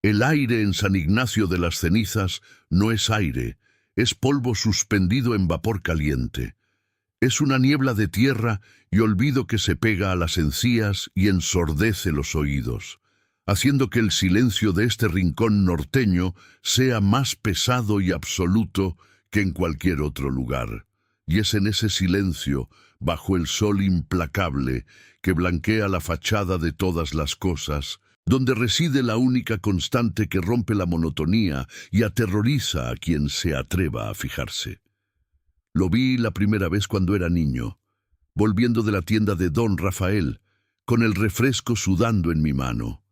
El aire en San Ignacio de las Cenizas no es aire, es polvo suspendido en vapor caliente. Es una niebla de tierra y olvido que se pega a las encías y ensordece los oídos, haciendo que el silencio de este rincón norteño sea más pesado y absoluto que en cualquier otro lugar. Y es en ese silencio, bajo el sol implacable, que blanquea la fachada de todas las cosas, donde reside la única constante que rompe la monotonía y aterroriza a quien se atreva a fijarse. Lo vi la primera vez cuando era niño, volviendo de la tienda de Don Rafael, con el refresco sudando en mi mano.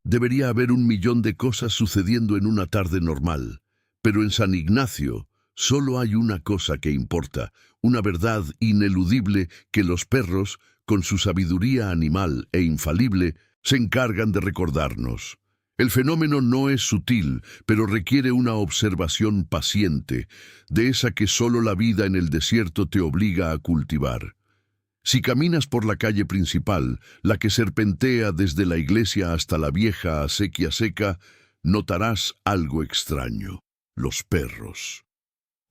Debería haber 1.000.000 de cosas sucediendo en una tarde normal, pero en San Ignacio solo hay una cosa que importa, una verdad ineludible que los perros, con su sabiduría animal e infalible, se encargan de recordarnos. El fenómeno no es sutil, pero requiere una observación paciente, de esa que solo la vida en el desierto te obliga a cultivar. Si caminas por la calle principal, la que serpentea desde la iglesia hasta la vieja acequia seca, notarás algo extraño: los perros.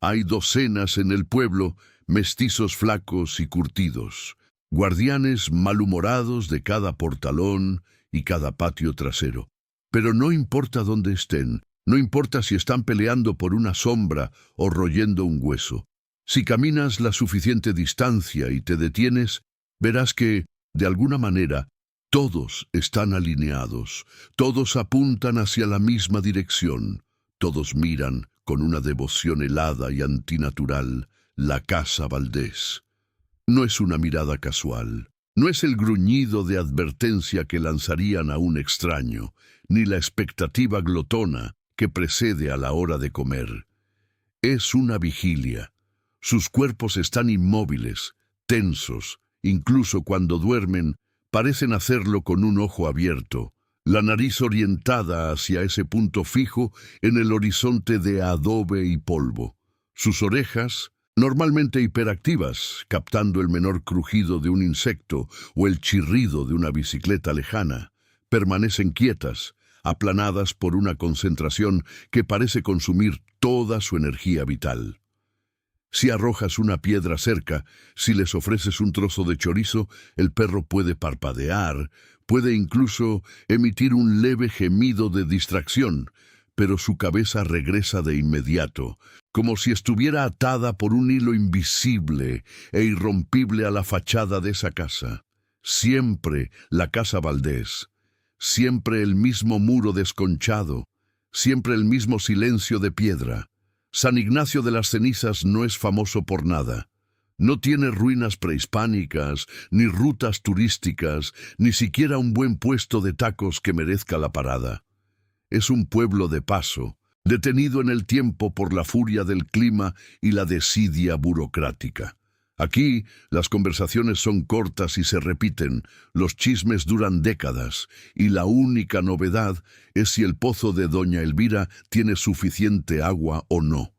Hay docenas en el pueblo, mestizos flacos y curtidos, guardianes malhumorados de cada portalón y cada patio trasero. Pero no importa dónde estén, no importa si están peleando por una sombra o royendo un hueso. Si caminas la suficiente distancia y te detienes, verás que, de alguna manera, todos están alineados, todos apuntan hacia la misma dirección, todos miran, con una devoción helada y antinatural, la casa Valdés. No es una mirada casual, no es el gruñido de advertencia que lanzarían a un extraño, ni la expectativa glotona que precede a la hora de comer. Es una vigilia. Sus cuerpos están inmóviles, tensos, incluso cuando duermen, parecen hacerlo con un ojo abierto, la nariz orientada hacia ese punto fijo en el horizonte de adobe y polvo. Sus orejas, normalmente hiperactivas, captando el menor crujido de un insecto o el chirrido de una bicicleta lejana, permanecen quietas, aplanadas por una concentración que parece consumir toda su energía vital. Si arrojas una piedra cerca, si les ofreces un trozo de chorizo, el perro puede parpadear, puede incluso emitir un leve gemido de distracción, pero su cabeza regresa de inmediato, como si estuviera atada por un hilo invisible e irrompible a la fachada de esa casa. Siempre la casa Valdés, siempre el mismo muro desconchado, siempre el mismo silencio de piedra. San Ignacio de las Cenizas no es famoso por nada. No tiene ruinas prehispánicas, ni rutas turísticas, ni siquiera un buen puesto de tacos que merezca la parada. Es un pueblo de paso, detenido en el tiempo por la furia del clima y la desidia burocrática. Aquí las conversaciones son cortas y se repiten, los chismes duran décadas, y la única novedad es si el pozo de Doña Elvira tiene suficiente agua o no.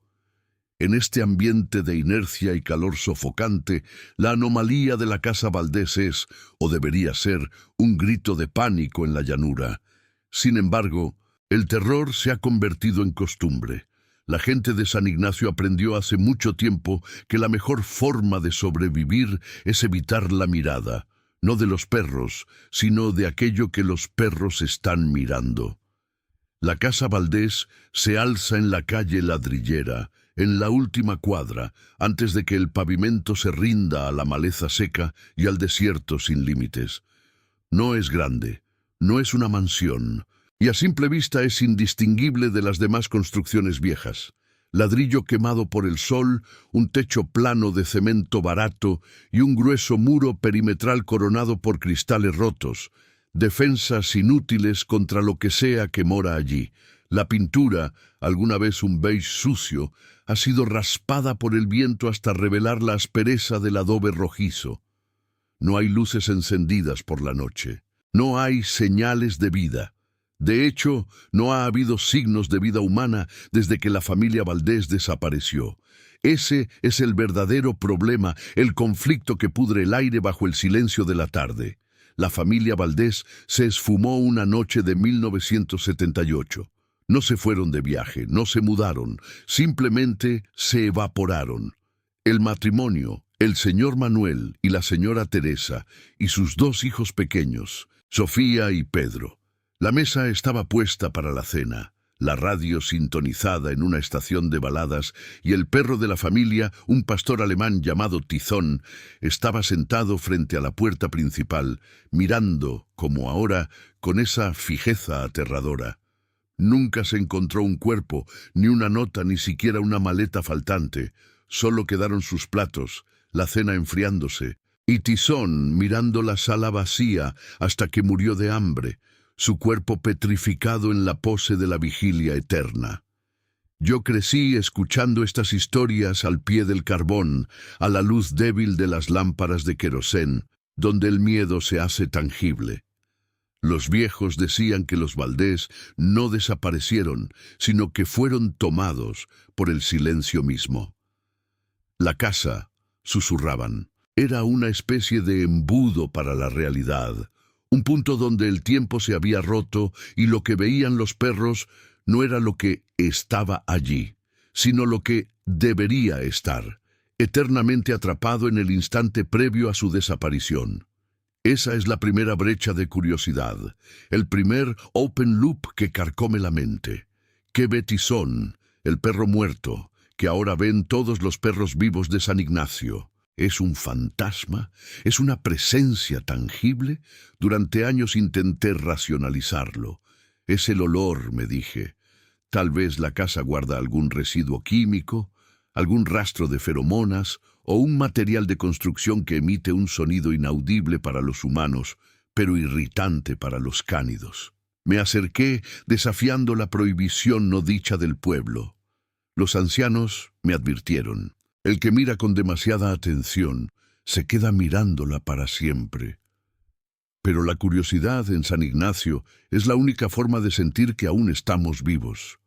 En este ambiente de inercia y calor sofocante, la anomalía de la casa Valdés es, o debería ser, un grito de pánico en la llanura. Sin embargo, el terror se ha convertido en costumbre. La gente de San Ignacio aprendió hace mucho tiempo que la mejor forma de sobrevivir es evitar la mirada, no de los perros, sino de aquello que los perros están mirando. La casa Valdés se alza en la calle Ladrillera, en la última cuadra, antes de que el pavimento se rinda a la maleza seca y al desierto sin límites. No es grande, no es una mansión, y a simple vista es indistinguible de las demás construcciones viejas. Ladrillo quemado por el sol, un techo plano de cemento barato y un grueso muro perimetral coronado por cristales rotos, defensas inútiles contra lo que sea que mora allí. La pintura, alguna vez un beige sucio, ha sido raspada por el viento hasta revelar la aspereza del adobe rojizo. No hay luces encendidas por la noche. No hay señales de vida. De hecho, no ha habido signos de vida humana desde que la familia Valdés desapareció. Ese es el verdadero problema, el conflicto que pudre el aire bajo el silencio de la tarde. La familia Valdés se esfumó una noche de 1978. No se fueron de viaje, no se mudaron, simplemente se evaporaron. El matrimonio, el señor Manuel y la señora Teresa, y sus dos hijos pequeños, Sofía y Pedro. La mesa estaba puesta para la cena, la radio sintonizada en una estación de baladas, y el perro de la familia, un pastor alemán llamado Tizón, estaba sentado frente a la puerta principal, mirando, como ahora, con esa fijeza aterradora. Nunca se encontró un cuerpo, ni una nota, ni siquiera una maleta faltante. Solo quedaron sus platos, la cena enfriándose, y Tizón mirando la sala vacía hasta que murió de hambre, su cuerpo petrificado en la pose de la vigilia eterna. Yo crecí escuchando estas historias al pie del carbón, a la luz débil de las lámparas de querosén, donde el miedo se hace tangible. Los viejos decían que los Valdés no desaparecieron, sino que fueron tomados por el silencio mismo. La casa, susurraban, era una especie de embudo para la realidad, un punto donde el tiempo se había roto y lo que veían los perros no era lo que estaba allí, sino lo que debería estar, eternamente atrapado en el instante previo a su desaparición. Esa es la primera brecha de curiosidad, el primer open loop que carcome la mente. ¿Qué ve Tizón, el perro muerto, que ahora ven todos los perros vivos de San Ignacio? ¿Es un fantasma? ¿Es una presencia tangible? Durante años intenté racionalizarlo. Es el olor, me dije. Tal vez la casa guarda algún residuo químico, algún rastro de feromonas o un material de construcción que emite un sonido inaudible para los humanos, pero irritante para los cánidos. Me acerqué desafiando la prohibición no dicha del pueblo. Los ancianos me advirtieron. El que mira con demasiada atención se queda mirándola para siempre. Pero la curiosidad en San Ignacio es la única forma de sentir que aún estamos vivos.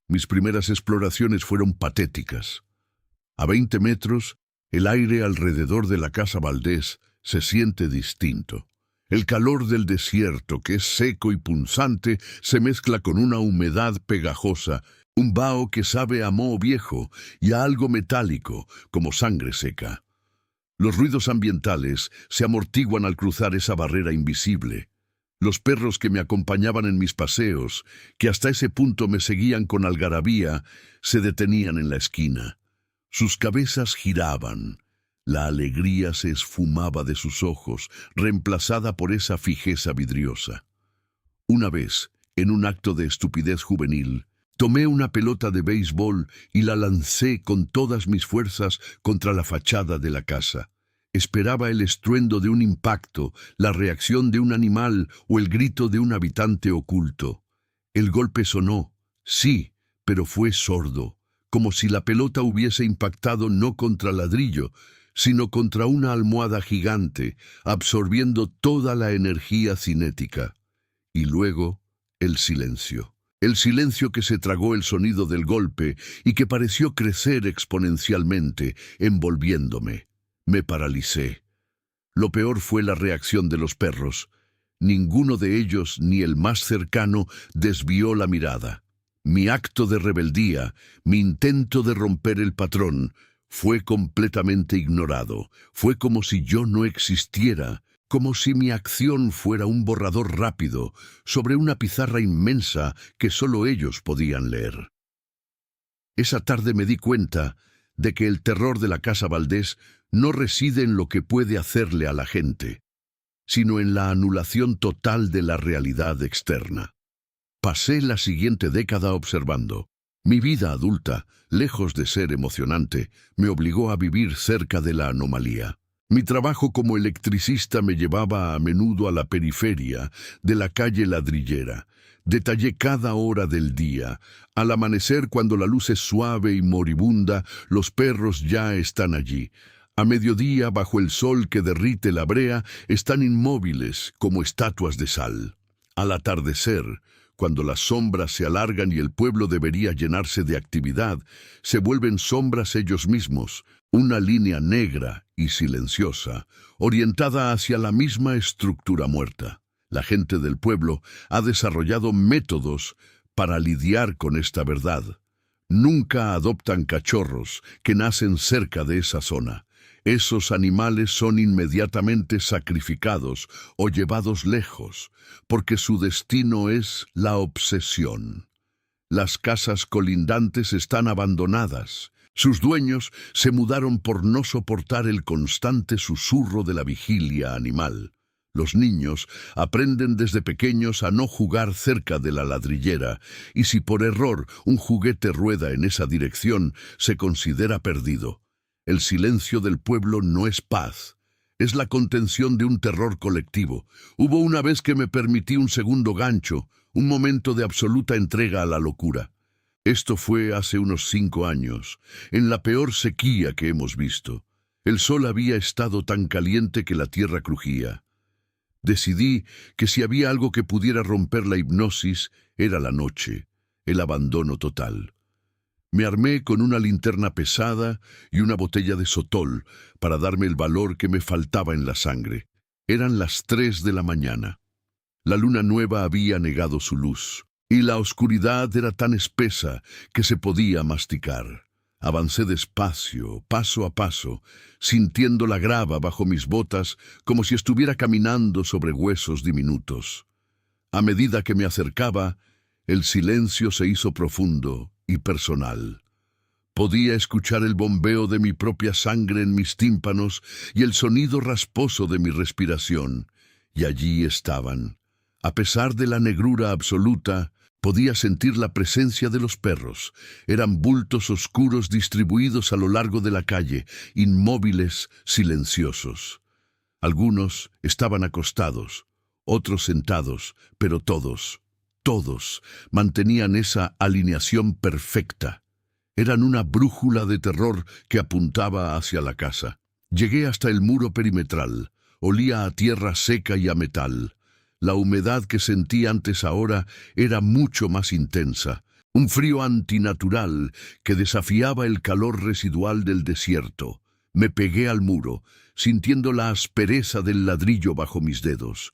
Mis primeras exploraciones fueron patéticas. A 20 metros, el aire alrededor de la casa Valdés se siente distinto. El calor del desierto, que es seco y punzante, se mezcla con una humedad pegajosa, un vaho que sabe a moho viejo y a algo metálico, como sangre seca. Los ruidos ambientales se amortiguan al cruzar esa barrera invisible. Los perros que me acompañaban en mis paseos, que hasta ese punto me seguían con algarabía, se detenían en la esquina. Sus cabezas giraban. La alegría se esfumaba de sus ojos, reemplazada por esa fijeza vidriosa. Una vez, en un acto de estupidez juvenil, tomé una pelota de béisbol y la lancé con todas mis fuerzas contra la fachada de la casa. Esperaba el estruendo de un impacto, la reacción de un animal o el grito de un habitante oculto. El golpe sonó, sí, pero fue sordo, como si la pelota hubiese impactado no contra ladrillo, sino contra una almohada gigante, absorbiendo toda la energía cinética. Y luego, el silencio. El silencio que se tragó el sonido del golpe y que pareció crecer exponencialmente, envolviéndome. Me paralicé. Lo peor fue la reacción de los perros. Ninguno de ellos, ni el más cercano, desvió la mirada. Mi acto de rebeldía, mi intento de romper el patrón, fue completamente ignorado. Fue como si yo no existiera, como si mi acción fuera un borrador rápido sobre una pizarra inmensa que solo ellos podían leer. Esa tarde me di cuenta de que el terror de la casa Valdés no reside en lo que puede hacerle a la gente, sino en la anulación total de la realidad externa. Pasé la siguiente década observando. Mi vida adulta, lejos de ser emocionante, me obligó a vivir cerca de la anomalía. Mi trabajo como electricista me llevaba a menudo a la periferia de la calle Ladrillera. Detallé cada hora del día. Al amanecer, cuando la luz es suave y moribunda, los perros ya están allí. A mediodía, bajo el sol que derrite la brea, están inmóviles como estatuas de sal. Al atardecer, Cuando las sombras se alargan y el pueblo debería llenarse de actividad, se vuelven sombras ellos mismos, una línea negra y silenciosa, orientada hacia la misma estructura muerta. La gente del pueblo ha desarrollado métodos para lidiar con esta verdad. Nunca adoptan cachorros que nacen cerca de esa zona. Esos animales son inmediatamente sacrificados o llevados lejos, porque su destino es la obsesión. Las casas colindantes están abandonadas. Sus dueños se mudaron por no soportar el constante susurro de la vigilia animal. Los niños aprenden desde pequeños a no jugar cerca de la ladrillera, y si por error un juguete rueda en esa dirección, se considera perdido. El silencio del pueblo no es paz, es la contención de un terror colectivo. Hubo una vez que me permití un segundo gancho, un momento de absoluta entrega a la locura. Esto fue hace unos 5 años, en la peor sequía que hemos visto. El sol había estado tan caliente que la tierra crujía. Decidí que si había algo que pudiera romper la hipnosis, era la noche, el abandono total. Me armé con una linterna pesada y una botella de sotol para darme el valor que me faltaba en la sangre. Eran las 3 de la mañana. La luna nueva había negado su luz, y la oscuridad era tan espesa que se podía masticar. Avancé despacio, paso a paso, sintiendo la grava bajo mis botas como si estuviera caminando sobre huesos diminutos. A medida que me acercaba, el silencio se hizo profundo y personal. Podía escuchar el bombeo de mi propia sangre en mis tímpanos y el sonido rasposo de mi respiración, y allí estaban. A pesar de la negrura absoluta, podía sentir la presencia de los perros. Eran bultos oscuros distribuidos a lo largo de la calle, inmóviles, silenciosos. Algunos estaban acostados, otros sentados, pero todos mantenían esa alineación perfecta. Eran una brújula de terror que apuntaba hacia la casa. Llegué hasta el muro perimetral. Olía a tierra seca y a metal. La humedad que sentí antes ahora era mucho más intensa, un frío antinatural que desafiaba el calor residual del desierto. Me pegué al muro, sintiendo la aspereza del ladrillo bajo mis dedos.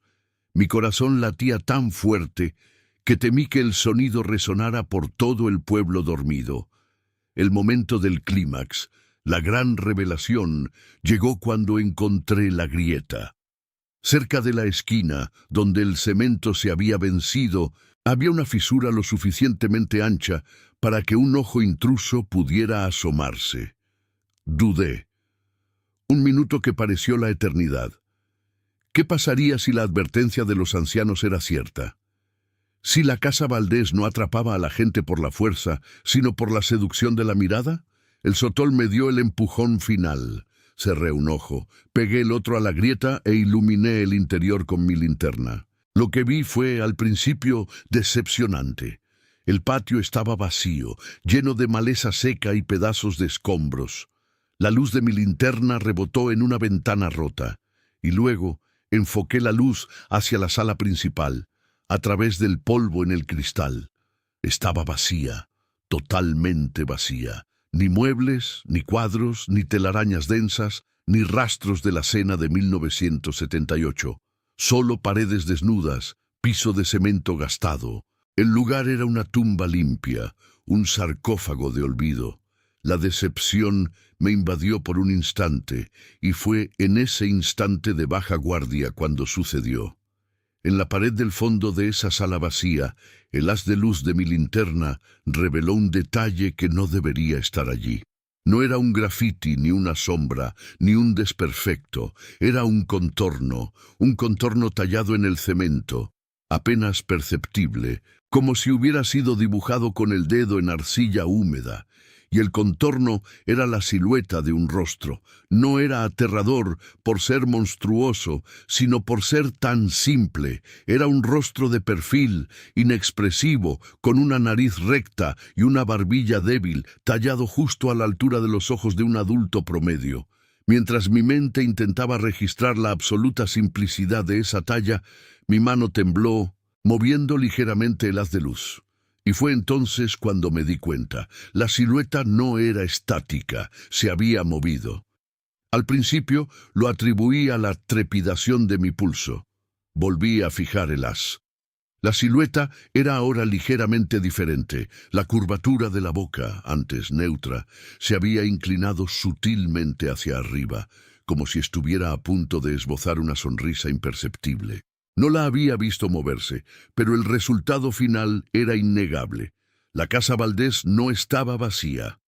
Mi corazón latía tan fuerte que temí que el sonido resonara por todo el pueblo dormido. El momento del clímax, la gran revelación, llegó cuando encontré la grieta. Cerca de la esquina, donde el cemento se había vencido, había una fisura lo suficientemente ancha para que un ojo intruso pudiera asomarse. Dudé. Un minuto que pareció la eternidad. ¿Qué pasaría si la advertencia de los ancianos era cierta? Si la casa Valdés no atrapaba a la gente por la fuerza, sino por la seducción de la mirada, el sotol me dio el empujón final. Cerré un ojo, pegué el otro a la grieta e iluminé el interior con mi linterna. Lo que vi fue, al principio, decepcionante. El patio estaba vacío, lleno de maleza seca y pedazos de escombros. La luz de mi linterna rebotó en una ventana rota, y luego enfoqué la luz hacia la sala principal, a través del polvo en el cristal. Estaba vacía, totalmente vacía. Ni muebles, ni cuadros, ni telarañas densas, ni rastros de la cena de 1978. Solo paredes desnudas, piso de cemento gastado. El lugar era una tumba limpia, un sarcófago de olvido. La decepción me invadió por un instante, y fue en ese instante de baja guardia cuando sucedió. En la pared del fondo de esa sala vacía, el haz de luz de mi linterna reveló un detalle que no debería estar allí. No era un grafiti, ni una sombra, ni un desperfecto. Era un contorno tallado en el cemento, apenas perceptible, como si hubiera sido dibujado con el dedo en arcilla húmeda. Y el contorno era la silueta de un rostro. No era aterrador por ser monstruoso, sino por ser tan simple. Era un rostro de perfil, inexpresivo, con una nariz recta y una barbilla débil, tallado justo a la altura de los ojos de un adulto promedio. Mientras mi mente intentaba registrar la absoluta simplicidad de esa talla, mi mano tembló moviendo ligeramente el haz de luz. Y fue entonces cuando me di cuenta. La silueta no era estática, se había movido. Al principio lo atribuí a la trepidación de mi pulso. Volví a fijar el haz. La silueta era ahora ligeramente diferente. La curvatura de la boca, antes neutra, se había inclinado sutilmente hacia arriba, como si estuviera a punto de esbozar una sonrisa imperceptible. No la había visto moverse, pero el resultado final era innegable. La casa Valdés no estaba vacía.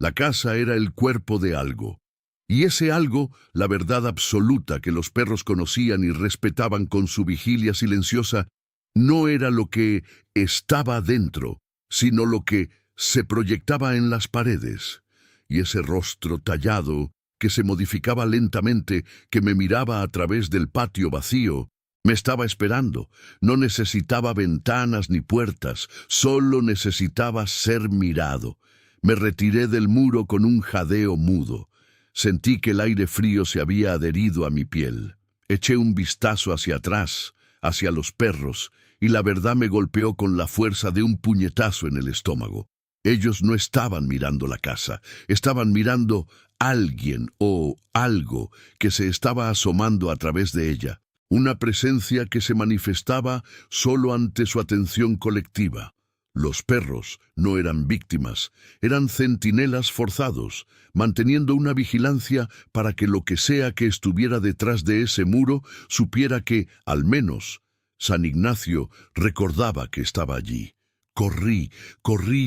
La casa era el cuerpo de algo. Y ese algo, la verdad absoluta que los perros conocían y respetaban con su vigilia silenciosa, no era lo que estaba dentro, sino lo que se proyectaba en las paredes. Y ese rostro tallado, que se modificaba lentamente, que me miraba a través del patio vacío, me estaba esperando. No necesitaba ventanas ni puertas, solo necesitaba ser mirado. Me retiré del muro con un jadeo mudo. Sentí que el aire frío se había adherido a mi piel. Eché un vistazo hacia atrás, hacia los perros, y la verdad me golpeó con la fuerza de un puñetazo en el estómago. Ellos no estaban mirando la casa, estaban mirando a alguien o algo que se estaba asomando a través de ella. Una presencia que se manifestaba solo ante su atención colectiva. Los perros no eran víctimas, eran centinelas forzados, manteniendo una vigilancia para que lo que sea que estuviera detrás de ese muro supiera que, al menos, San Ignacio recordaba que estaba allí. Corrí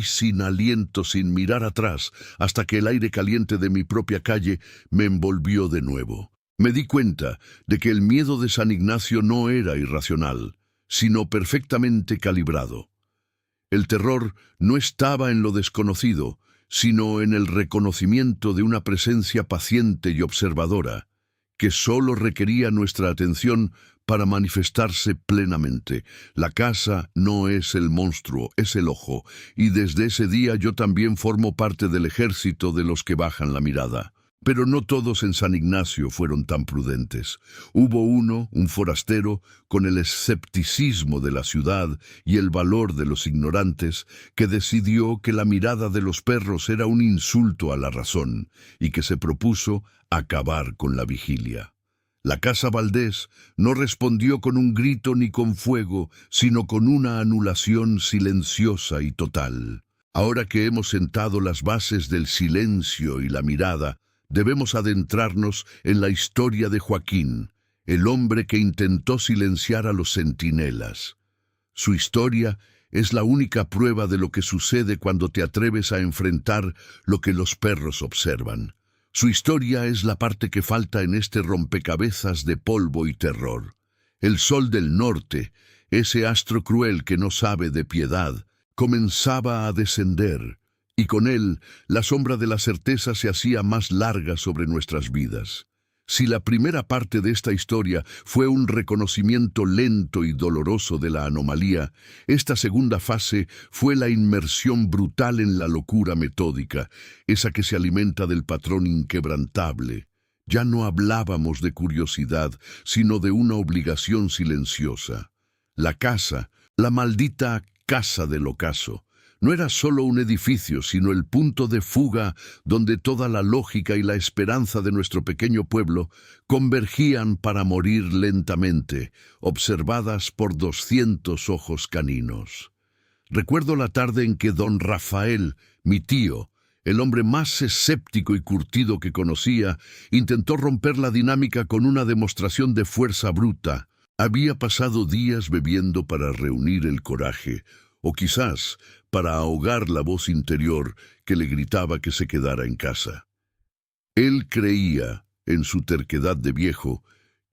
sin aliento, sin mirar atrás, hasta que el aire caliente de mi propia calle me envolvió de nuevo. Me di cuenta de que el miedo de San Ignacio no era irracional, sino perfectamente calibrado. El terror no estaba en lo desconocido, sino en el reconocimiento de una presencia paciente y observadora, que solo requería nuestra atención para manifestarse plenamente. La casa no es el monstruo, es el ojo, y desde ese día yo también formo parte del ejército de los que bajan la mirada. Pero no todos en San Ignacio fueron tan prudentes. Hubo uno, un forastero, con el escepticismo de la ciudad y el valor de los ignorantes, que decidió que la mirada de los perros era un insulto a la razón y que se propuso acabar con la vigilia. La casa Valdés no respondió con un grito ni con fuego, sino con una anulación silenciosa y total. Ahora que hemos sentado las bases del silencio y la mirada, debemos adentrarnos en la historia de Joaquín, el hombre que intentó silenciar a los centinelas. Su historia es la única prueba de lo que sucede cuando te atreves a enfrentar lo que los perros observan. Su historia es la parte que falta en este rompecabezas de polvo y terror. El sol del norte, ese astro cruel que no sabe de piedad, comenzaba a descender, y con él la sombra de la certeza se hacía más larga sobre nuestras vidas. Si la primera parte de esta historia fue un reconocimiento lento y doloroso de la anomalía, esta segunda fase fue la inmersión brutal en la locura metódica, esa que se alimenta del patrón inquebrantable. Ya no hablábamos de curiosidad, sino de una obligación silenciosa. La casa, la maldita casa del ocaso, no era solo un edificio, sino el punto de fuga donde toda la lógica y la esperanza de nuestro pequeño pueblo convergían para morir lentamente, observadas por 200 ojos caninos. Recuerdo la tarde en que don Rafael, mi tío, el hombre más escéptico y curtido que conocía, intentó romper la dinámica con una demostración de fuerza bruta. Había pasado días bebiendo para reunir el coraje, o quizás para ahogar la voz interior que le gritaba que se quedara en casa. Él creía, en su terquedad de viejo,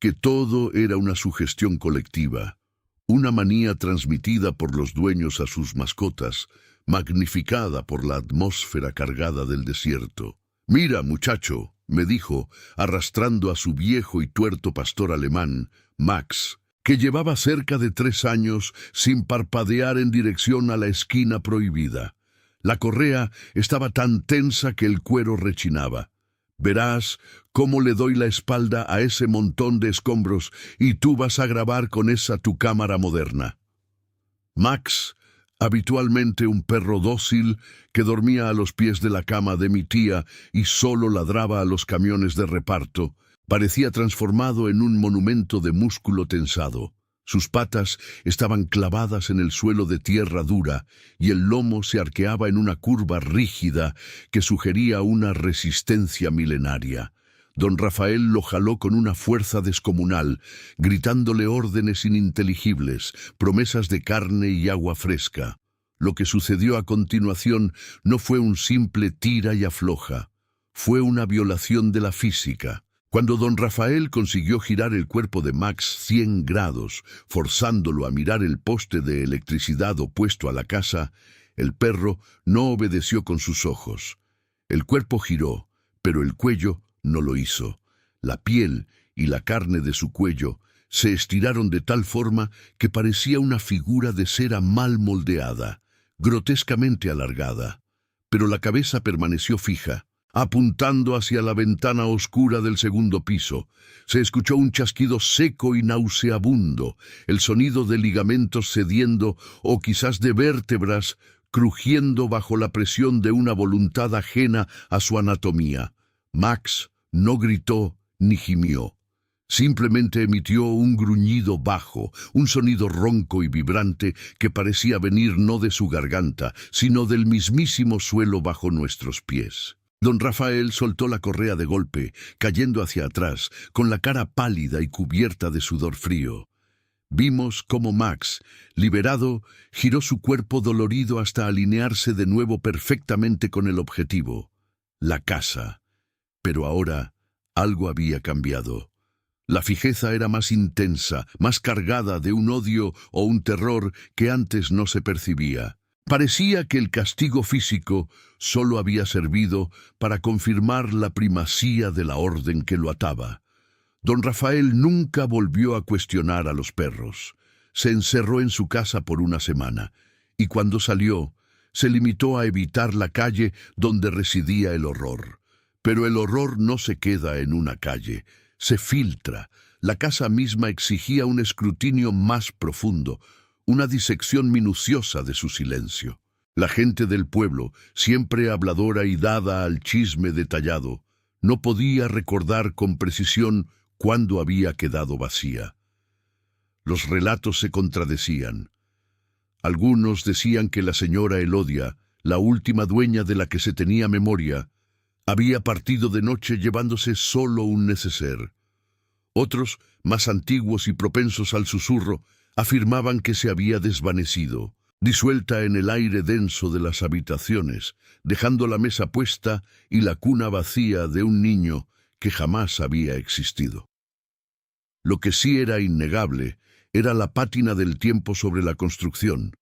que todo era una sugestión colectiva, una manía transmitida por los dueños a sus mascotas, magnificada por la atmósfera cargada del desierto. «Mira, muchacho», me dijo, arrastrando a su viejo y tuerto pastor alemán, Max, que llevaba cerca de 3 años sin parpadear en dirección a la esquina prohibida. La correa estaba tan tensa que el cuero rechinaba. «Verás cómo le doy la espalda a ese montón de escombros y tú vas a grabar con esa tu cámara moderna». Max, habitualmente un perro dócil que dormía a los pies de la cama de mi tía y solo ladraba a los camiones de reparto, parecía transformado en un monumento de músculo tensado. Sus patas estaban clavadas en el suelo de tierra dura y el lomo se arqueaba en una curva rígida que sugería una resistencia milenaria. Don Rafael lo jaló con una fuerza descomunal, gritándole órdenes ininteligibles, promesas de carne y agua fresca. Lo que sucedió a continuación no fue un simple tira y afloja, fue una violación de la física. Cuando don Rafael consiguió girar el cuerpo de Max 100 grados, forzándolo a mirar el poste de electricidad opuesto a la casa, el perro no obedeció con sus ojos. El cuerpo giró, pero el cuello no lo hizo. La piel y la carne de su cuello se estiraron de tal forma que parecía una figura de cera mal moldeada, grotescamente alargada. Pero la cabeza permaneció fija, apuntando hacia la ventana oscura del segundo piso. Se escuchó un chasquido seco y nauseabundo, el sonido de ligamentos cediendo o quizás de vértebras crujiendo bajo la presión de una voluntad ajena a su anatomía. Max no gritó ni gimió. Simplemente emitió un gruñido bajo, un sonido ronco y vibrante que parecía venir no de su garganta, sino del mismísimo suelo bajo nuestros pies. Don Rafael soltó la correa de golpe, cayendo hacia atrás, con la cara pálida y cubierta de sudor frío. Vimos cómo Max, liberado, giró su cuerpo dolorido hasta alinearse de nuevo perfectamente con el objetivo, la casa. Pero ahora algo había cambiado. La fijeza era más intensa, más cargada de un odio o un terror que antes no se percibía. Parecía que el castigo físico solo había servido para confirmar la primacía de la orden que lo ataba. Don Rafael nunca volvió a cuestionar a los perros. Se encerró en su casa por una semana, y cuando salió, se limitó a evitar la calle donde residía el horror. Pero el horror no se queda en una calle, se filtra. La casa misma exigía un escrutinio más profundo, una disección minuciosa de su silencio. La gente del pueblo, siempre habladora y dada al chisme detallado, no podía recordar con precisión cuándo había quedado vacía. Los relatos se contradecían. Algunos decían que la señora Elodia, la última dueña de la que se tenía memoria, había partido de noche llevándose solo un neceser. Otros, más antiguos y propensos al susurro, afirmaban que se había desvanecido, disuelta en el aire denso de las habitaciones, dejando la mesa puesta y la cuna vacía de un niño que jamás había existido. Lo que sí era innegable era la pátina del tiempo sobre la construcción,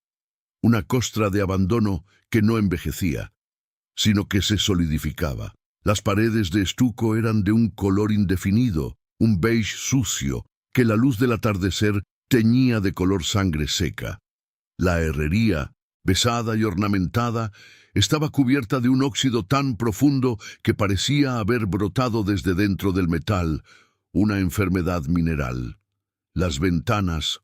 una costra de abandono que no envejecía, sino que se solidificaba. Las paredes de estuco eran de un color indefinido, un beige sucio, que la luz del atardecer teñía de color sangre seca. La herrería, besada y ornamentada, estaba cubierta de un óxido tan profundo que parecía haber brotado desde dentro del metal, una enfermedad mineral. Las ventanas,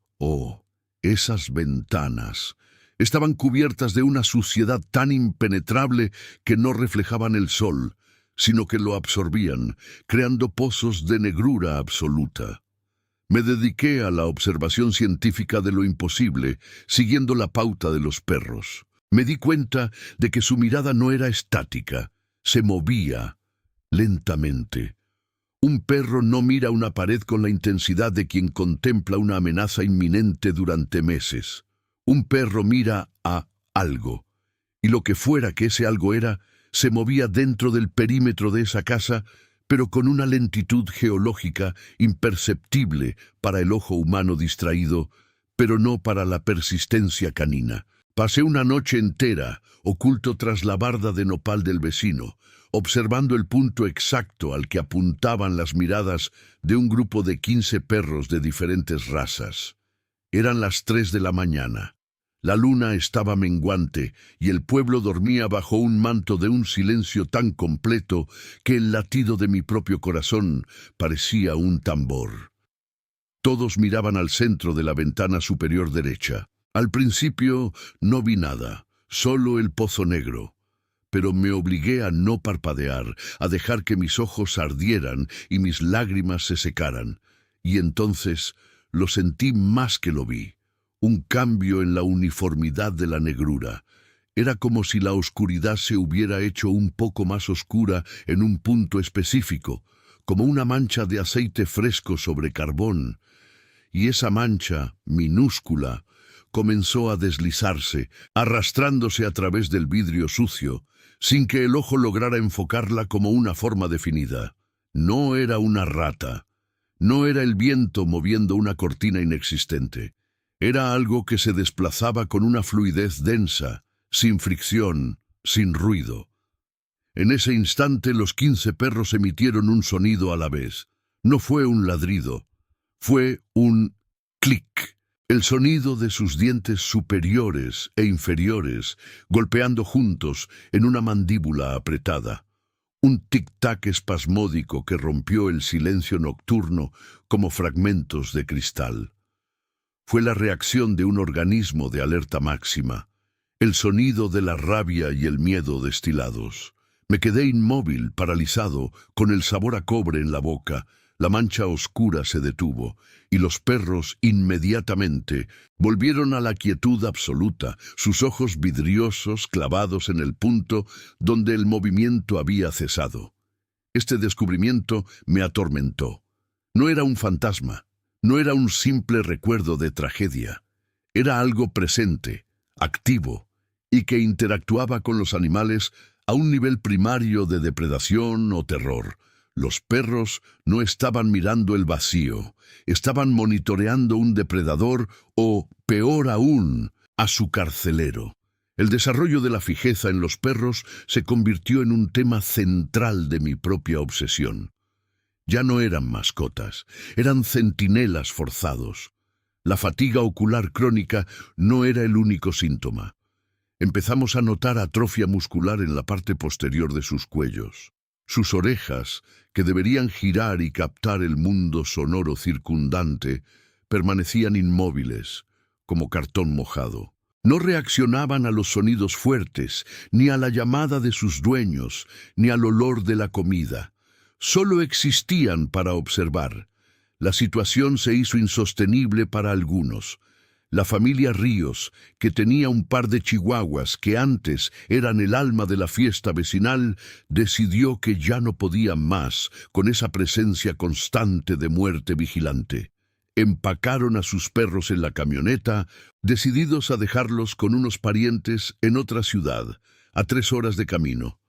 esas ventanas, estaban cubiertas de una suciedad tan impenetrable que no reflejaban el sol, sino que lo absorbían, creando pozos de negrura absoluta. Me dediqué a la observación científica de lo imposible, siguiendo la pauta de los perros. Me di cuenta de que su mirada no era estática, se movía lentamente. Un perro no mira una pared con la intensidad de quien contempla una amenaza inminente durante meses. Un perro mira a algo, y lo que fuera que ese algo era, se movía dentro del perímetro de esa casa, pero con una lentitud geológica imperceptible para el ojo humano distraído, pero no para la persistencia canina. Pasé una noche entera, oculto tras la barda de nopal del vecino, observando el punto exacto al que apuntaban las miradas de un grupo de 15 perros de diferentes razas. Eran las 3 de la mañana. La luna estaba menguante y el pueblo dormía bajo un manto de un silencio tan completo que el latido de mi propio corazón parecía un tambor. Todos miraban al centro de la ventana superior derecha. Al principio no vi nada, solo el pozo negro, pero me obligué a no parpadear, a dejar que mis ojos ardieran y mis lágrimas se secaran, y entonces lo sentí más que lo vi, un cambio en la uniformidad de la negrura. Era como si la oscuridad se hubiera hecho un poco más oscura en un punto específico, como una mancha de aceite fresco sobre carbón, y esa mancha, minúscula, comenzó a deslizarse, arrastrándose a través del vidrio sucio, sin que el ojo lograra enfocarla como una forma definida. No era una rata, no era el viento moviendo una cortina inexistente. Era algo que se desplazaba con una fluidez densa, sin fricción, sin ruido. En ese instante los 15 perros emitieron un sonido a la vez. No fue un ladrido, fue un clic. El sonido de sus dientes superiores e inferiores golpeando juntos en una mandíbula apretada. Un tic-tac espasmódico que rompió el silencio nocturno como fragmentos de cristal. Fue la reacción de un organismo de alerta máxima. El sonido de la rabia y el miedo destilados. Me quedé inmóvil, paralizado, con el sabor a cobre en la boca. La mancha oscura se detuvo, y los perros inmediatamente volvieron a la quietud absoluta, sus ojos vidriosos clavados en el punto donde el movimiento había cesado. Este descubrimiento me atormentó. No era un fantasma, no era un simple recuerdo de tragedia. Era algo presente, activo, y que interactuaba con los animales a un nivel primario de depredación o terror. Los perros no estaban mirando el vacío, estaban monitoreando un depredador o, peor aún, a su carcelero. El desarrollo de la fijeza en los perros se convirtió en un tema central de mi propia obsesión. Ya no eran mascotas, eran centinelas forzados. La fatiga ocular crónica no era el único síntoma. Empezamos a notar atrofia muscular en la parte posterior de sus cuellos. Sus orejas, que deberían girar y captar el mundo sonoro circundante, permanecían inmóviles, como cartón mojado. No reaccionaban a los sonidos fuertes, ni a la llamada de sus dueños, ni al olor de la comida. Solo existían para observar. La situación se hizo insostenible para algunos. La familia Ríos, que tenía un par de chihuahuas que antes eran el alma de la fiesta vecinal, decidió que ya no podía más con esa presencia constante de muerte vigilante. Empacaron a sus perros en la camioneta, decididos a dejarlos con unos parientes en otra ciudad, a 3 horas de camino.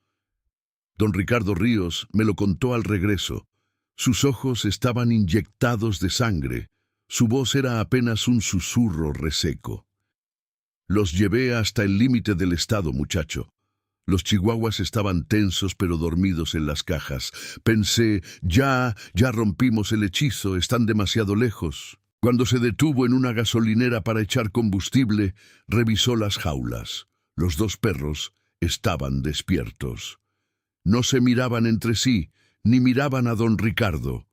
Don Ricardo Ríos me lo contó al regreso. Sus ojos estaban inyectados de sangre. Su voz era apenas un susurro reseco. Los llevé hasta el límite del estado, muchacho. Los chihuahuas estaban tensos pero dormidos en las cajas. Pensé, ya rompimos el hechizo, están demasiado lejos. Cuando se detuvo en una gasolinera para echar combustible, revisó las jaulas. Los 2 perros estaban despiertos. No se miraban entre sí, ni miraban a don Ricardo.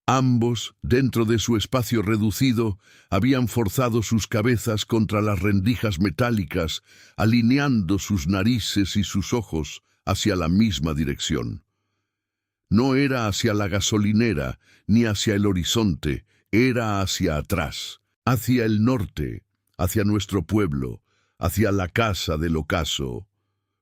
Ambos, dentro de su espacio reducido, habían forzado sus cabezas contra las rendijas metálicas, alineando sus narices y sus ojos hacia la misma dirección. No era hacia la gasolinera, ni hacia el horizonte, era hacia atrás, hacia el norte, hacia nuestro pueblo, hacia la casa del ocaso.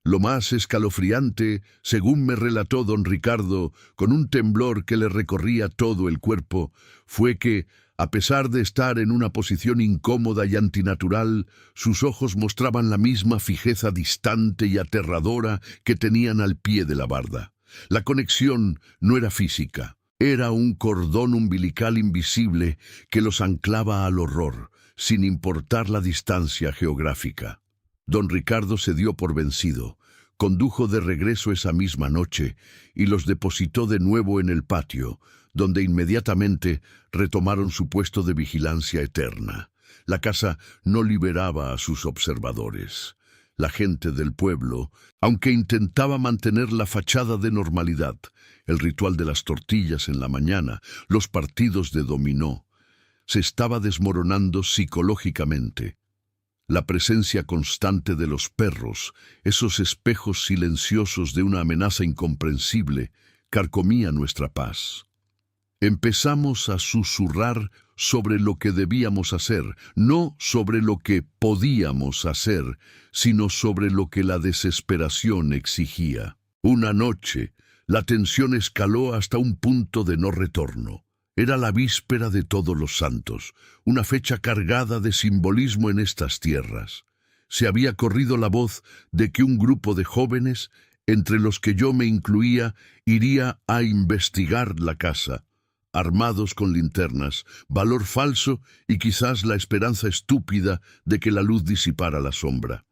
Lo más escalofriante, según me relató don Ricardo, con un temblor que le recorría todo el cuerpo, fue que, a pesar de estar en una posición incómoda y antinatural, sus ojos mostraban la misma fijeza distante y aterradora que tenían al pie de la barda. La conexión no era física, era un cordón umbilical invisible que los anclaba al horror, sin importar la distancia geográfica. Don Ricardo se dio por vencido, condujo de regreso esa misma noche y los depositó de nuevo en el patio, donde inmediatamente retomaron su puesto de vigilancia eterna. La casa no liberaba a sus observadores. La gente del pueblo, aunque intentaba mantener la fachada de normalidad, el ritual de las tortillas en la mañana, los partidos de dominó, se estaba desmoronando psicológicamente. La presencia constante de los perros, esos espejos silenciosos de una amenaza incomprensible, carcomía nuestra paz. Empezamos a susurrar sobre lo que debíamos hacer, no sobre lo que podíamos hacer, sino sobre lo que la desesperación exigía. Una noche, la tensión escaló hasta un punto de no retorno. Era la víspera de Todos los Santos, una fecha cargada de simbolismo en estas tierras. Se había corrido la voz de que un grupo de jóvenes, entre los que yo me incluía, iría a investigar la casa, armados con linternas, valor falso y quizás la esperanza estúpida de que la luz disipara la sombra.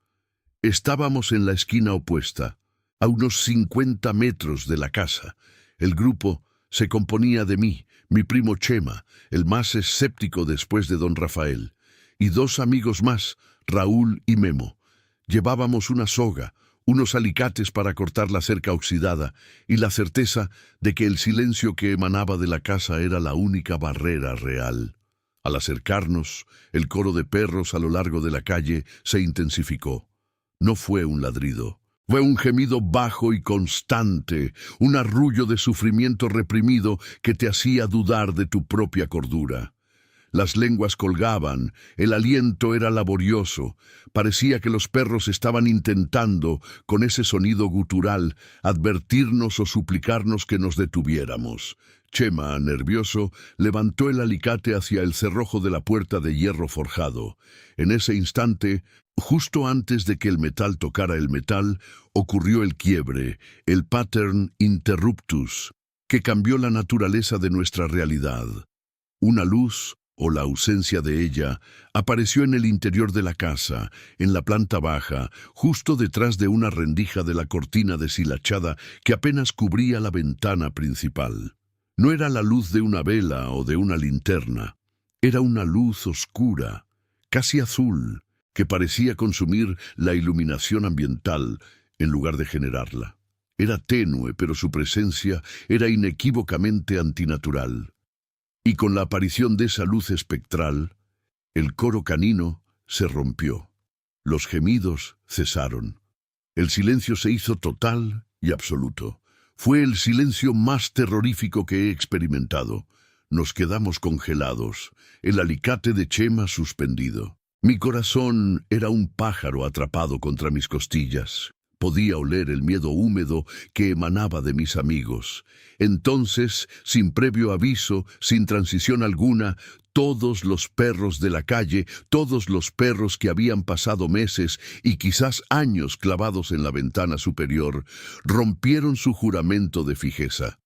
Estábamos en la esquina opuesta, a unos 50 metros de la casa. El grupo se componía de mí, mi primo Chema, el más escéptico después de don Rafael, y dos amigos más, Raúl y Memo. Llevábamos una soga, unos alicates para cortar la cerca oxidada y la certeza de que el silencio que emanaba de la casa era la única barrera real. Al acercarnos, el coro de perros a lo largo de la calle se intensificó. No fue un ladrido. Fue un gemido bajo y constante, un arrullo de sufrimiento reprimido que te hacía dudar de tu propia cordura. Las lenguas colgaban, el aliento era laborioso, parecía que los perros estaban intentando, con ese sonido gutural, advertirnos o suplicarnos que nos detuviéramos. Chema, nervioso, levantó el alicate hacia el cerrojo de la puerta de hierro forjado. En ese instante, justo antes de que el metal tocara el metal, ocurrió el quiebre, el pattern interruptus, que cambió la naturaleza de nuestra realidad. Una luz, o la ausencia de ella, apareció en el interior de la casa, en la planta baja, justo detrás de una rendija de la cortina deshilachada que apenas cubría la ventana principal. No era la luz de una vela o de una linterna, era una luz oscura, casi azul, que parecía consumir la iluminación ambiental en lugar de generarla. Era tenue, pero su presencia era inequívocamente antinatural. Y con la aparición de esa luz espectral, el coro canino se rompió. Los gemidos cesaron. El silencio se hizo total y absoluto. Fue el silencio más terrorífico que he experimentado. Nos quedamos congelados, el alicate de Chema suspendido. Mi corazón era un pájaro atrapado contra mis costillas. Podía oler el miedo húmedo que emanaba de mis amigos. Entonces, sin previo aviso, sin transición alguna, todos los perros de la calle, todos los perros que habían pasado meses y quizás años clavados en la ventana superior, rompieron su juramento de fijeza.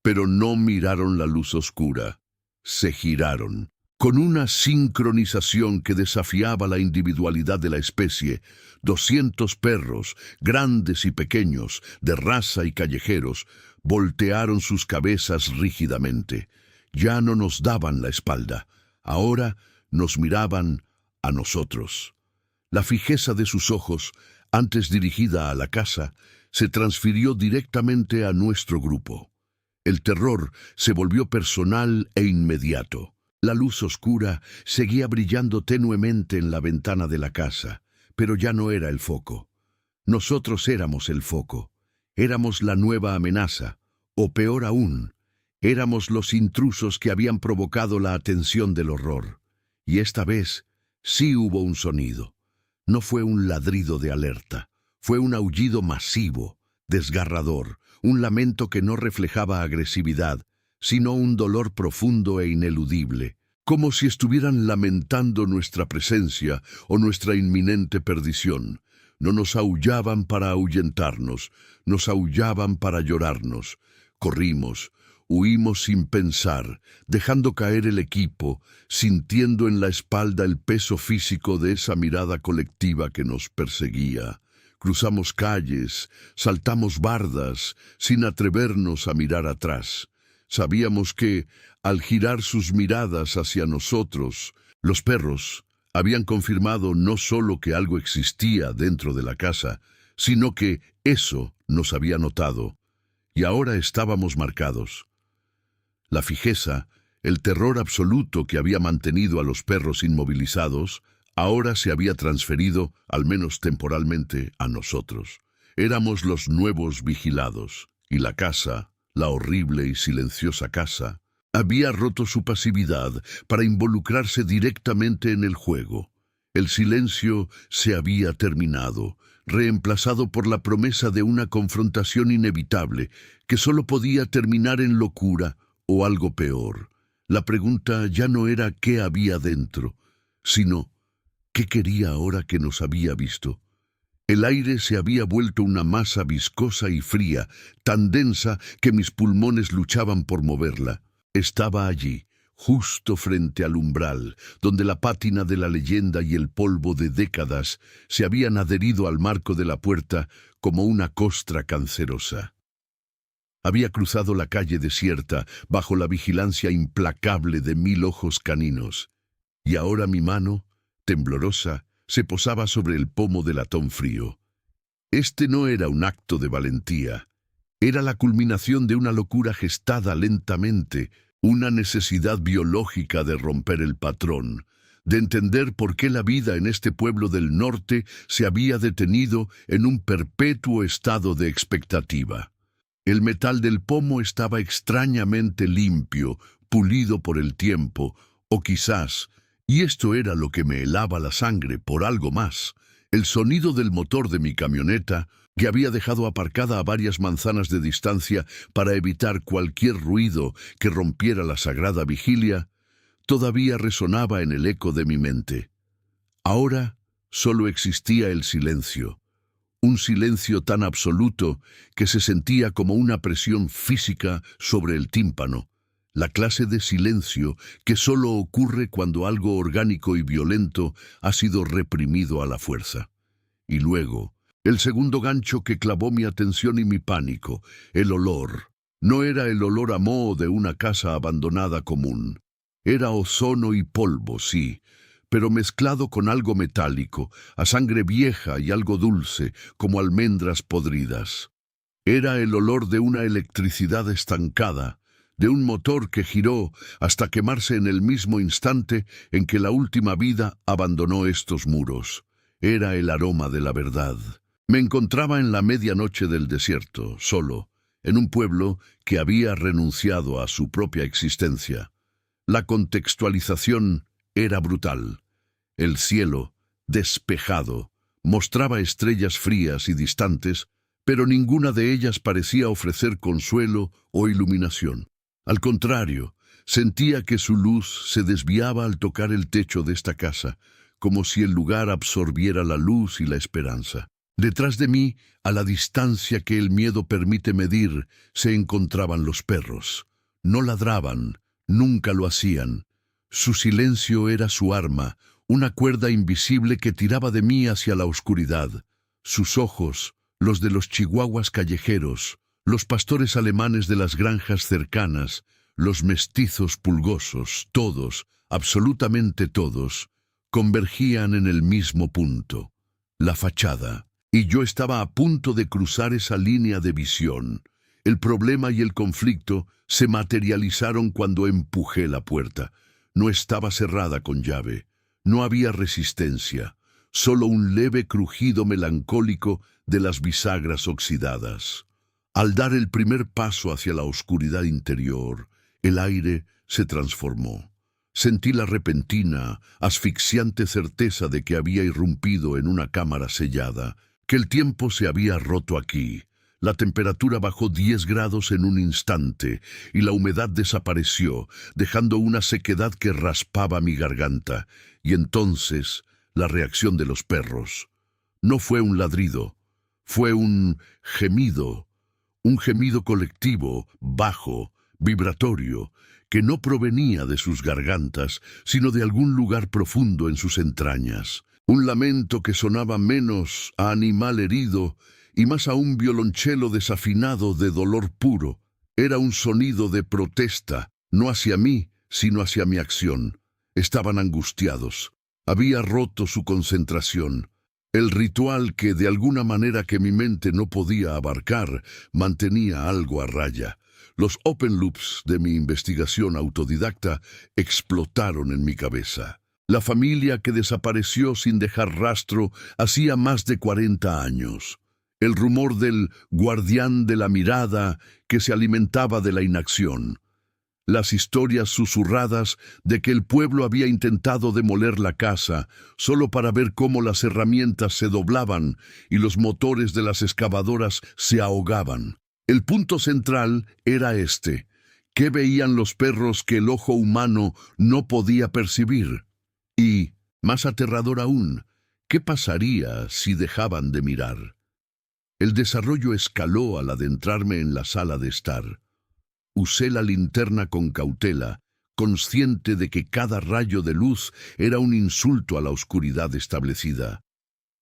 Pero no miraron la luz oscura. Se giraron. Con una sincronización que desafiaba la individualidad de la especie, 200 perros, grandes y pequeños, de raza y callejeros, voltearon sus cabezas rígidamente. Ya no nos daban la espalda, ahora nos miraban a nosotros. La fijeza de sus ojos, antes dirigida a la casa, se transfirió directamente a nuestro grupo. El terror se volvió personal e inmediato. La luz oscura seguía brillando tenuemente en la ventana de la casa, pero ya no era el foco. Nosotros éramos el foco. Éramos la nueva amenaza, o peor aún, éramos los intrusos que habían provocado la atención del horror. Y esta vez sí hubo un sonido. No fue un ladrido de alerta, fue un aullido masivo, desgarrador, un lamento que no reflejaba agresividad, sino un dolor profundo e ineludible, como si estuvieran lamentando nuestra presencia o nuestra inminente perdición. No nos aullaban para ahuyentarnos, nos aullaban para llorarnos. Corrimos, huimos sin pensar, dejando caer el equipo, sintiendo en la espalda el peso físico de esa mirada colectiva que nos perseguía. Cruzamos calles, saltamos bardas, sin atrevernos a mirar atrás. Sabíamos que, al girar sus miradas hacia nosotros, los perros habían confirmado no solo que algo existía dentro de la casa, sino que eso nos había notado, y ahora estábamos marcados. La fijeza, el terror absoluto que había mantenido a los perros inmovilizados, ahora se había transferido, al menos temporalmente, a nosotros. Éramos los nuevos vigilados, y la casa, la horrible y silenciosa casa, había roto su pasividad para involucrarse directamente en el juego. El silencio se había terminado, reemplazado por la promesa de una confrontación inevitable que solo podía terminar en locura o algo peor. La pregunta ya no era qué había dentro, sino qué quería ahora que nos había visto. El aire se había vuelto una masa viscosa y fría, tan densa que mis pulmones luchaban por moverla. Estaba allí, justo frente al umbral, donde la pátina de la leyenda y el polvo de décadas se habían adherido al marco de la puerta como una costra cancerosa. Había cruzado la calle desierta bajo la vigilancia implacable de 1000 ojos caninos, y ahora mi mano, temblorosa, se posaba sobre el pomo del latón frío. Este no era un acto de valentía, era la culminación de una locura gestada lentamente, una necesidad biológica de romper el patrón, de entender por qué la vida en este pueblo del norte se había detenido en un perpetuo estado de expectativa. El metal del pomo estaba extrañamente limpio, pulido por el tiempo, o quizás, y esto era lo que me helaba la sangre por algo más, el sonido del motor de mi camioneta, que había dejado aparcada a varias manzanas de distancia para evitar cualquier ruido que rompiera la sagrada vigilia, todavía resonaba en el eco de mi mente. Ahora solo existía el silencio, un silencio tan absoluto que se sentía como una presión física sobre el tímpano, la clase de silencio que solo ocurre cuando algo orgánico y violento ha sido reprimido a la fuerza. Y luego, el segundo gancho que clavó mi atención y mi pánico, el olor. No era el olor a moho de una casa abandonada común. Era ozono y polvo, sí, pero mezclado con algo metálico, a sangre vieja y algo dulce, como almendras podridas. Era el olor de una electricidad estancada, de un motor que giró hasta quemarse en el mismo instante en que la última vida abandonó estos muros. Era el aroma de la verdad. Me encontraba en la medianoche del desierto, solo, en un pueblo que había renunciado a su propia existencia. La contextualización era brutal. El cielo, despejado, mostraba estrellas frías y distantes, pero ninguna de ellas parecía ofrecer consuelo o iluminación. Al contrario, sentía que su luz se desviaba al tocar el techo de esta casa, como si el lugar absorbiera la luz y la esperanza. Detrás de mí, a la distancia que el miedo permite medir, se encontraban los perros. No ladraban, nunca lo hacían. Su silencio era su arma, una cuerda invisible que tiraba de mí hacia la oscuridad. Sus ojos, los de los chihuahuas callejeros, los pastores alemanes de las granjas cercanas, los mestizos pulgosos, todos, absolutamente todos, convergían en el mismo punto, la fachada. Y yo estaba a punto de cruzar esa línea de visión. El problema y el conflicto se materializaron cuando empujé la puerta. No estaba cerrada con llave. No había resistencia, solo un leve crujido melancólico de las bisagras oxidadas. Al dar el primer paso hacia la oscuridad interior, el aire se transformó. Sentí la repentina, asfixiante certeza de que había irrumpido en una cámara sellada, que el tiempo se había roto aquí. La temperatura bajó 10 grados en un instante y la humedad desapareció, dejando una sequedad que raspaba mi garganta. Y entonces, la reacción de los perros. No fue un ladrido, fue un gemido colectivo, bajo, vibratorio, que no provenía de sus gargantas, sino de algún lugar profundo en sus entrañas. Un lamento que sonaba menos a animal herido y más a un violonchelo desafinado de dolor puro. Era un sonido de protesta, no hacia mí, sino hacia mi acción. Estaban angustiados. Había roto su concentración. El ritual que, de alguna manera que mi mente no podía abarcar, mantenía algo a raya. Los open loops de mi investigación autodidacta explotaron en mi cabeza. La familia que desapareció sin dejar rastro hacía más de 40 años. El rumor del guardián de la mirada que se alimentaba de la inacción. Las historias susurradas de que el pueblo había intentado demoler la casa solo para ver cómo las herramientas se doblaban y los motores de las excavadoras se ahogaban. El punto central era este: ¿qué veían los perros que el ojo humano no podía percibir? Y, más aterrador aún, ¿qué pasaría si dejaban de mirar? El desarrollo escaló al adentrarme en la sala de estar. Usé la linterna con cautela, consciente de que cada rayo de luz era un insulto a la oscuridad establecida.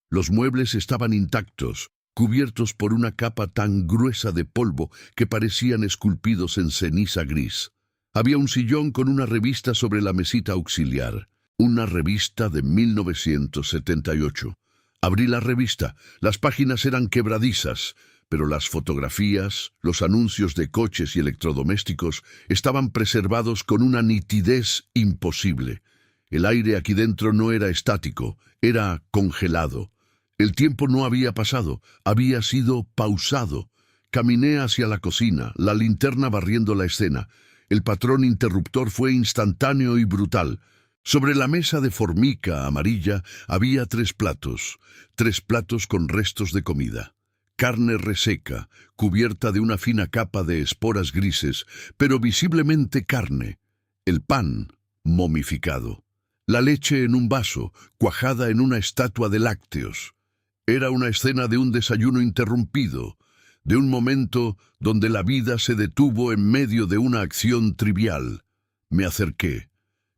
Los muebles estaban intactos, cubiertos por una capa tan gruesa de polvo que parecían esculpidos en ceniza gris. Había un sillón con una revista sobre la mesita auxiliar, una revista de 1978. Abrí la revista. Las páginas eran quebradizas, pero las fotografías, los anuncios de coches y electrodomésticos estaban preservados con una nitidez imposible. El aire aquí dentro no era estático, era congelado. El tiempo no había pasado, había sido pausado. Caminé hacia la cocina, la linterna barriendo la escena. El patrón interruptor fue instantáneo y brutal. Sobre la mesa de formica amarilla había tres platos con restos de comida. Carne reseca, cubierta de una fina capa de esporas grises, pero visiblemente carne. El pan, momificado. La leche en un vaso, cuajada en una estatua de lácteos. Era una escena de un desayuno interrumpido, de un momento donde la vida se detuvo en medio de una acción trivial. Me acerqué.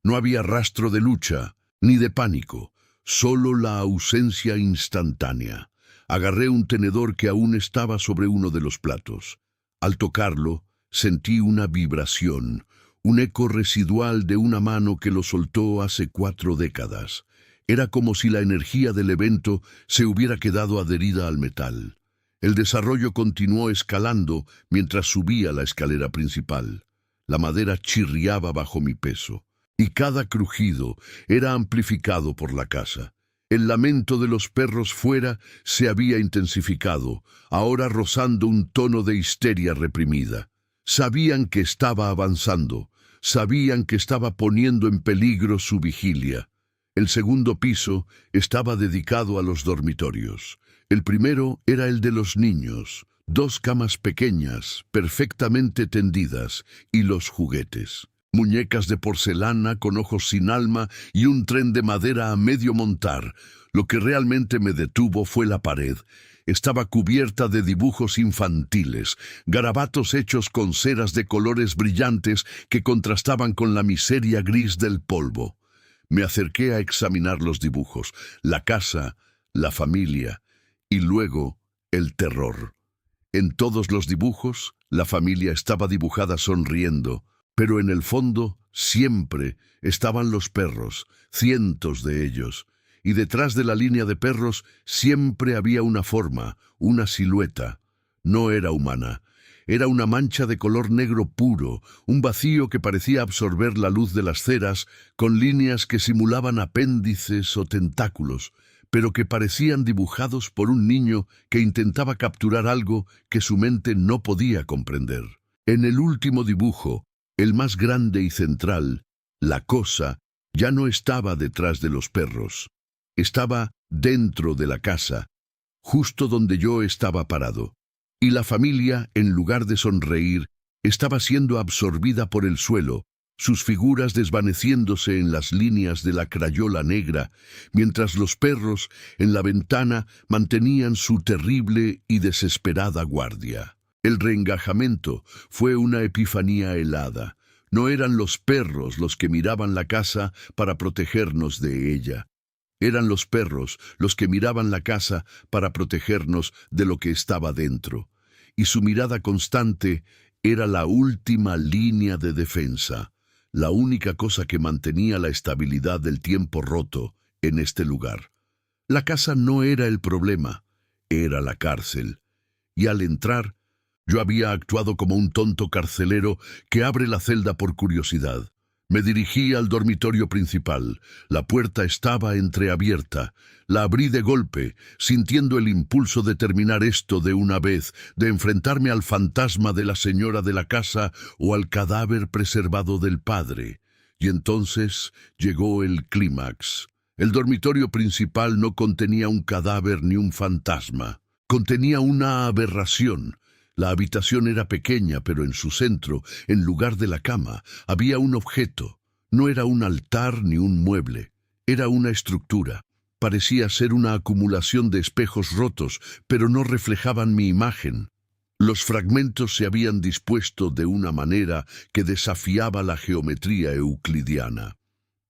No había rastro de lucha, ni de pánico, solo la ausencia instantánea. Agarré un tenedor que aún estaba sobre uno de los platos. Al tocarlo, sentí una vibración, un eco residual de una mano que lo soltó hace 4 décadas. Era como si la energía del evento se hubiera quedado adherida al metal. El desarrollo continuó escalando mientras subía la escalera principal. La madera chirriaba bajo mi peso, y cada crujido era amplificado por la casa. El lamento de los perros fuera se había intensificado, ahora rozando un tono de histeria reprimida. Sabían que estaba avanzando, sabían que estaba poniendo en peligro su vigilia. El segundo piso estaba dedicado a los dormitorios. El primero era el de los niños, 2 camas pequeñas, perfectamente tendidas, y los juguetes. Muñecas de porcelana con ojos sin alma y un tren de madera a medio montar. Lo que realmente me detuvo fue la pared. Estaba cubierta de dibujos infantiles, garabatos hechos con ceras de colores brillantes que contrastaban con la miseria gris del polvo. Me acerqué a examinar los dibujos, la casa, la familia y luego el terror. En todos los dibujos, la familia estaba dibujada sonriendo, pero en el fondo siempre estaban los perros, cientos de ellos, y detrás de la línea de perros siempre había una forma, una silueta. No era humana. Era una mancha de color negro puro, un vacío que parecía absorber la luz de las ceras con líneas que simulaban apéndices o tentáculos, pero que parecían dibujados por un niño que intentaba capturar algo que su mente no podía comprender. En el último dibujo, el más grande y central, la cosa, ya no estaba detrás de los perros. Estaba dentro de la casa, justo donde yo estaba parado. Y la familia, en lugar de sonreír, estaba siendo absorbida por el suelo, sus figuras desvaneciéndose en las líneas de la crayola negra, mientras los perros, en la ventana, mantenían su terrible y desesperada guardia. El reengajamiento fue una epifanía helada. No eran los perros los que miraban la casa para protegernos de ella. Eran los perros los que miraban la casa para protegernos de lo que estaba dentro. Y su mirada constante era la última línea de defensa, la única cosa que mantenía la estabilidad del tiempo roto en este lugar. La casa no era el problema, era la cárcel. Y al entrar, yo había actuado como un tonto carcelero que abre la celda por curiosidad. Me dirigí al dormitorio principal. La puerta estaba entreabierta. La abrí de golpe, sintiendo el impulso de terminar esto de una vez, de enfrentarme al fantasma de la señora de la casa o al cadáver preservado del padre. Y entonces llegó el clímax. El dormitorio principal no contenía un cadáver ni un fantasma. Contenía una aberración. La habitación era pequeña, pero en su centro, en lugar de la cama, había un objeto. No era un altar ni un mueble. Era una estructura. Parecía ser una acumulación de espejos rotos, pero no reflejaban mi imagen. Los fragmentos se habían dispuesto de una manera que desafiaba la geometría euclidiana.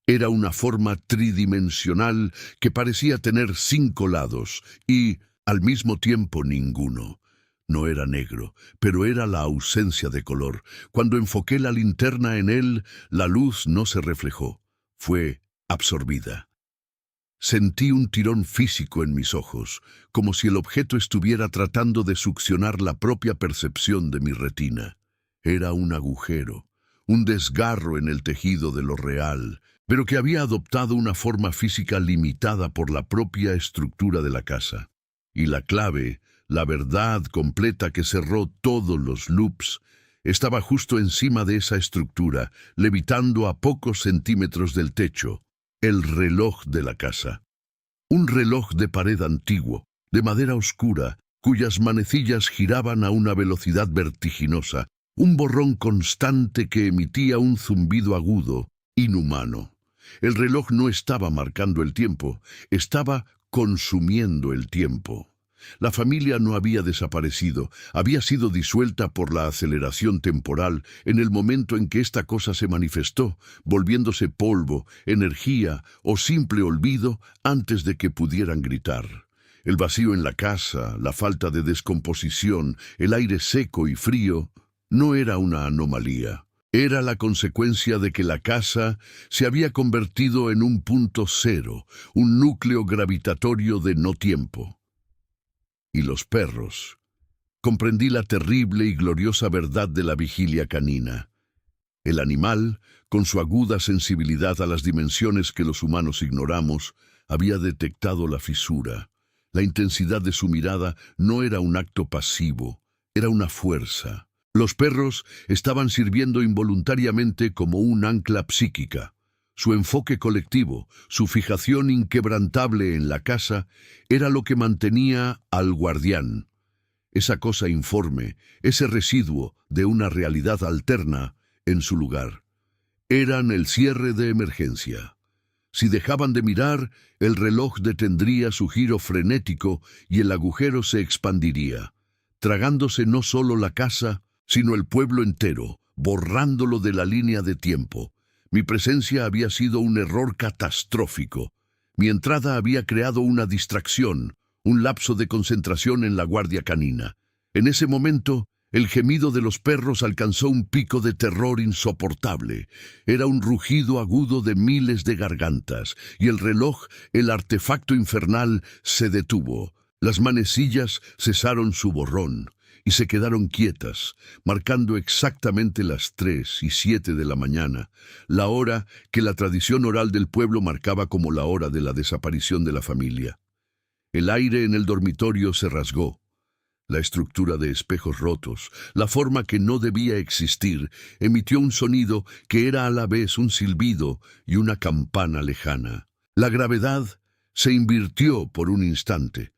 Era una forma tridimensional que parecía tener 5 lados y, al mismo tiempo, ninguno. No era negro, pero era la ausencia de color. Cuando enfoqué la linterna en él, la luz no se reflejó. Fue absorbida. Sentí un tirón físico en mis ojos, como si el objeto estuviera tratando de succionar la propia percepción de mi retina. Era un agujero, un desgarro en el tejido de lo real, pero que había adoptado una forma física limitada por la propia estructura de la casa. Y la clave, la verdad completa que cerró todos los loops, estaba justo encima de esa estructura, levitando a pocos centímetros del techo, el reloj de la casa. Un reloj de pared antiguo, de madera oscura, cuyas manecillas giraban a una velocidad vertiginosa, un borrón constante que emitía un zumbido agudo, inhumano. El reloj no estaba marcando el tiempo, estaba consumiendo el tiempo. La familia no había desaparecido, había sido disuelta por la aceleración temporal en el momento en que esta cosa se manifestó, volviéndose polvo, energía o simple olvido antes de que pudieran gritar. El vacío en la casa, la falta de descomposición, el aire seco y frío, no era una anomalía. Era la consecuencia de que la casa se había convertido en un punto cero, un núcleo gravitatorio de no tiempo. Y los perros. Comprendí la terrible y gloriosa verdad de la vigilia canina. El animal, con su aguda sensibilidad a las dimensiones que los humanos ignoramos, había detectado la fisura. La intensidad de su mirada no era un acto pasivo, era una fuerza. Los perros estaban sirviendo involuntariamente como un ancla psíquica. Su enfoque colectivo, su fijación inquebrantable en la casa, era lo que mantenía al guardián. Esa cosa informe, ese residuo de una realidad alterna, en su lugar. Eran el cierre de emergencia. Si dejaban de mirar, el reloj detendría su giro frenético y el agujero se expandiría, tragándose no solo la casa, sino el pueblo entero, borrándolo de la línea de tiempo. Mi presencia había sido un error catastrófico. Mi entrada había creado una distracción, un lapso de concentración en la guardia canina. En ese momento, el gemido de los perros alcanzó un pico de terror insoportable. Era un rugido agudo de miles de gargantas, y el reloj, el artefacto infernal, se detuvo. Las manecillas cesaron su borrón y se quedaron quietas, marcando exactamente las 3:07 de la mañana, la hora que la tradición oral del pueblo marcaba como la hora de la desaparición de la familia. El aire en el dormitorio se rasgó. La estructura de espejos rotos, la forma que no debía existir, emitió un sonido que era a la vez un silbido y una campana lejana. La gravedad se invirtió por un instante.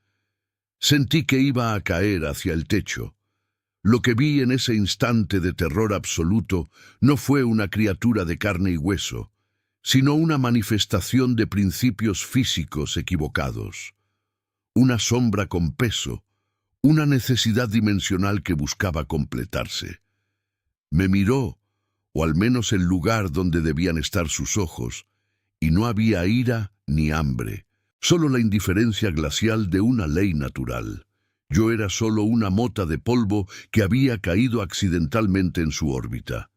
Sentí que iba a caer hacia el techo. Lo que vi en ese instante de terror absoluto no fue una criatura de carne y hueso, sino una manifestación de principios físicos equivocados. Una sombra con peso, una necesidad dimensional que buscaba completarse. Me miró, o al menos el lugar donde debían estar sus ojos, y no había ira ni hambre, solo la indiferencia glacial de una ley natural. Yo era solo una mota de polvo que había caído accidentalmente en su órbita.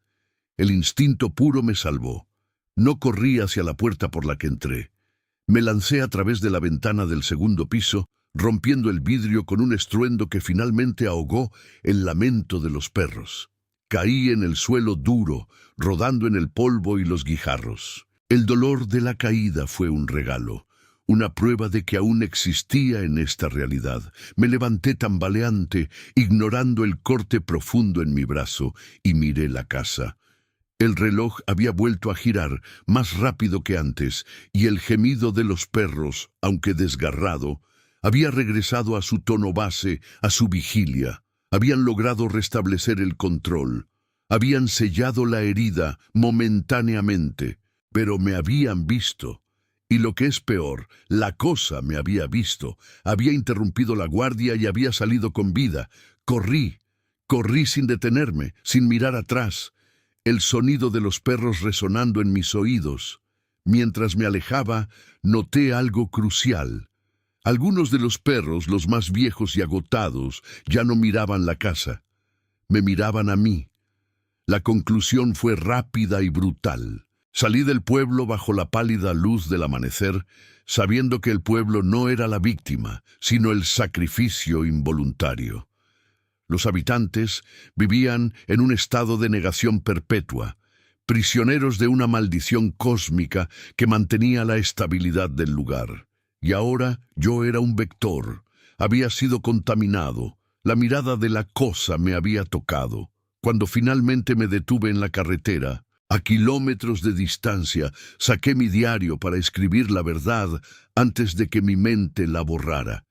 El instinto puro me salvó. No corrí hacia la puerta por la que entré. Me lancé a través de la ventana del segundo piso, rompiendo el vidrio con un estruendo que finalmente ahogó el lamento de los perros. Caí en el suelo duro, rodando en el polvo y los guijarros. El dolor de la caída fue un regalo, una prueba de que aún existía en esta realidad. Me levanté tambaleante, ignorando el corte profundo en mi brazo, y miré la casa. El reloj había vuelto a girar más rápido que antes, y el gemido de los perros, aunque desgarrado, había regresado a su tono base, a su vigilia. Habían logrado restablecer el control. Habían sellado la herida momentáneamente, pero me habían visto. Y lo que es peor, la cosa me había visto. Había interrumpido la guardia y había salido con vida. Corrí sin detenerme, sin mirar atrás. El sonido de los perros resonando en mis oídos. Mientras me alejaba, noté algo crucial. Algunos de los perros, los más viejos y agotados, ya no miraban la casa. Me miraban a mí. La conclusión fue rápida y brutal. Salí del pueblo bajo la pálida luz del amanecer, sabiendo que el pueblo no era la víctima, sino el sacrificio involuntario. Los habitantes vivían en un estado de negación perpetua, prisioneros de una maldición cósmica que mantenía la estabilidad del lugar. Y ahora yo era un vector, había sido contaminado, la mirada de la cosa me había tocado. Cuando finalmente me detuve en la carretera, a kilómetros de distancia, saqué mi diario para escribir la verdad antes de que mi mente la borrara.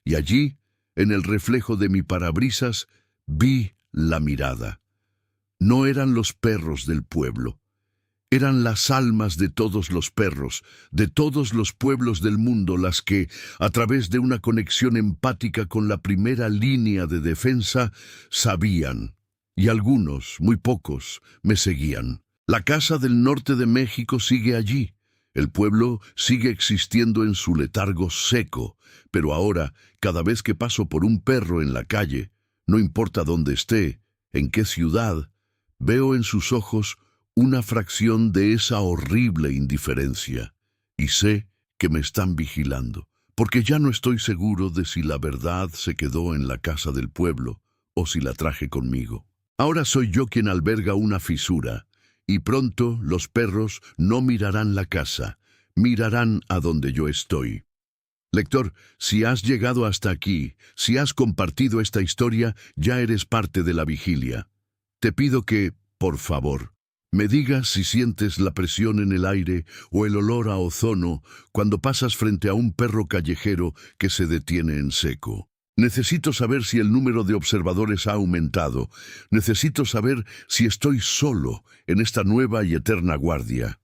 Y allí, en el reflejo de mi parabrisas, vi la mirada. No eran los perros del pueblo. Eran las almas de todos los perros, de todos los pueblos del mundo, las que, a través de una conexión empática con la primera línea de defensa, sabían. Y algunos, muy pocos, me seguían. La casa del norte de México sigue allí. El pueblo sigue existiendo en su letargo seco, pero ahora, cada vez que paso por un perro en la calle, no importa dónde esté, en qué ciudad, veo en sus ojos una fracción de esa horrible indiferencia, y sé que me están vigilando, porque ya no estoy seguro de si la verdad se quedó en la casa del pueblo o si la traje conmigo. Ahora soy yo quien alberga una fisura, y pronto los perros no mirarán la casa, mirarán a donde yo estoy. Lector, si has llegado hasta aquí, si has compartido esta historia, ya eres parte de la vigilia. Te pido que, por favor, me digas si sientes la presión en el aire o el olor a ozono cuando pasas frente a un perro callejero que se detiene en seco. Necesito saber si el número de observadores ha aumentado. Necesito saber si estoy solo en esta nueva y eterna guardia.